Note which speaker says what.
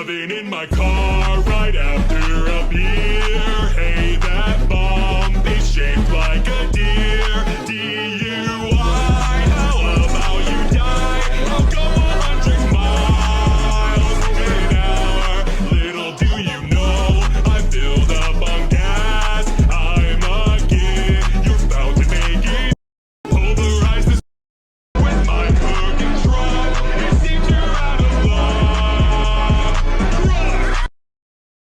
Speaker 1: Shoving in my car right after a beer. Hey, that bomb is shaped like a deer.